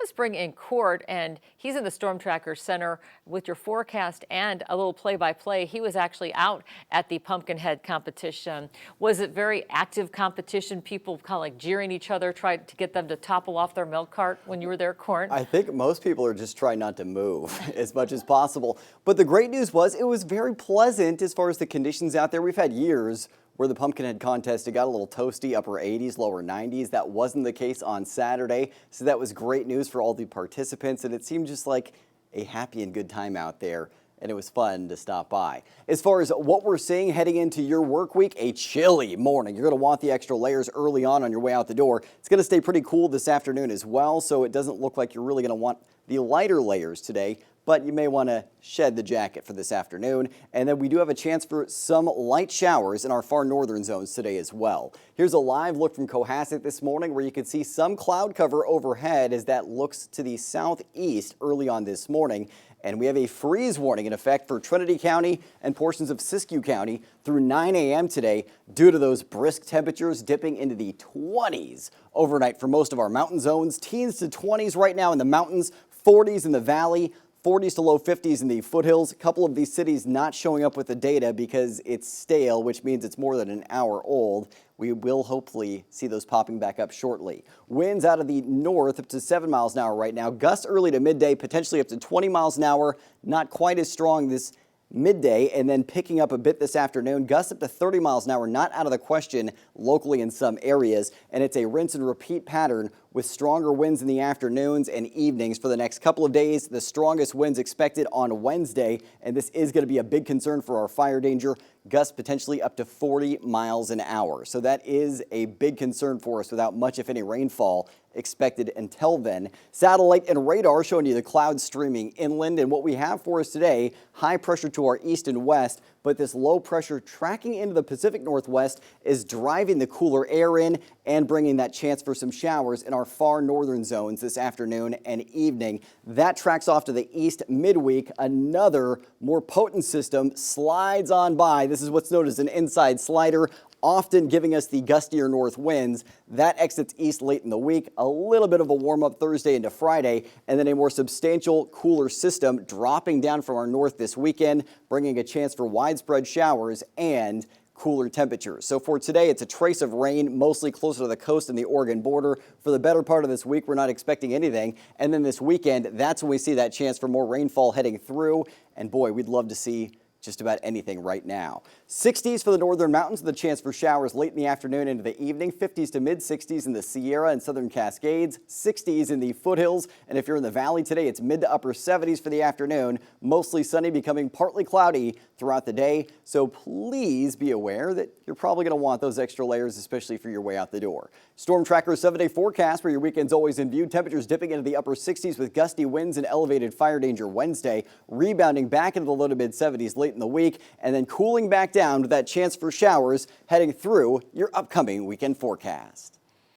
Let's bring in Court, and he's in the Storm Tracker Center with your forecast and a little play-by-play. He was actually out at the Pumpkinhead competition. Was it very active competition? People kind of like jeering each other, tried to get them to topple off their milk cart when you were there, Court? I think most people are just trying not to move as much as possible. But the great news was it was very pleasant as far as the conditions out there. We've had years where the Pumpkinhead contest, it got a little toasty, upper 80s, lower 90s. That wasn't the case on Saturday, so that was great news for all the participants, and it seemed just like a happy and good time out there, and it was fun to stop by. As far as what we're seeing heading into your work week, a chilly morning. You're going to want the extra layers early on your way out the door. It's going to stay pretty cool this afternoon as well, so it doesn't look like you're really going to want the lighter layers today, but you may want to shed the jacket for this afternoon. And then we do have a chance for some light showers in our far northern zones today as well. Here's a live look from Cohasset this morning where you can see some cloud cover overhead as that looks to the southeast early on this morning. And we have a freeze warning in effect for Trinity County and portions of Siskiyou County through 9 a.m. today due to those brisk temperatures dipping into the 20s overnight for most of our mountain zones. Teens to 20s right now in the mountains, 40s in the valley, 40s to low 50s in the foothills. A couple of these cities not showing up with the data because it's stale, which means it's more than an hour old. We will hopefully see those popping back up shortly. Winds out of the north up to 7 miles an hour right now. Gusts early to midday, potentially up to 20 miles an hour. Not quite as strong this midday, and then picking up a bit this afternoon. Gusts up to 30 miles an hour, not out of the question locally in some areas. And it's a rinse and repeat pattern with stronger winds in the afternoons and evenings for the next couple of days. The strongest winds expected on Wednesday, and this is going to be a big concern for our fire danger. Gusts potentially up to 40 miles an hour. So that is a big concern for us without much, if any, rainfall expected until then. Satellite and radar showing you the clouds streaming inland, and what we have for us today, high pressure to our east and west, but this low pressure tracking into the Pacific Northwest is driving the cooler air in and bringing that chance for some showers in our far northern zones this afternoon and evening. That tracks off to the east midweek. Another more potent system slides on by. This is what's known as an inside slider, often giving us the gustier north winds. That exits east late in the week. A little bit of a warm-up Thursday into Friday, and then a more substantial cooler system dropping down from our north this weekend, bringing a chance for widespread showers and cooler temperatures. So for today, it's a trace of rain, mostly closer to the coast and the Oregon border. For the better part of this week, we're not expecting anything. And then this weekend, that's when we see that chance for more rainfall heading through. And boy, we'd love to see just about anything right now. 60s for the northern mountains with a chance for showers late in the afternoon into the evening. 50s to mid 60s in the Sierra and southern Cascades. 60s in the foothills. And if you're in the valley today, it's mid to upper 70s for the afternoon. Mostly sunny, becoming partly cloudy throughout the day. So please be aware that you're probably going to want those extra layers, especially for your way out the door. Storm Tracker 7-day forecast where your weekend's always in view. Temperatures dipping into the upper 60s with gusty winds and elevated fire danger Wednesday. Rebounding back into the low to mid 70s late in the week, and then cooling back down with that chance for showers heading through your upcoming weekend forecast.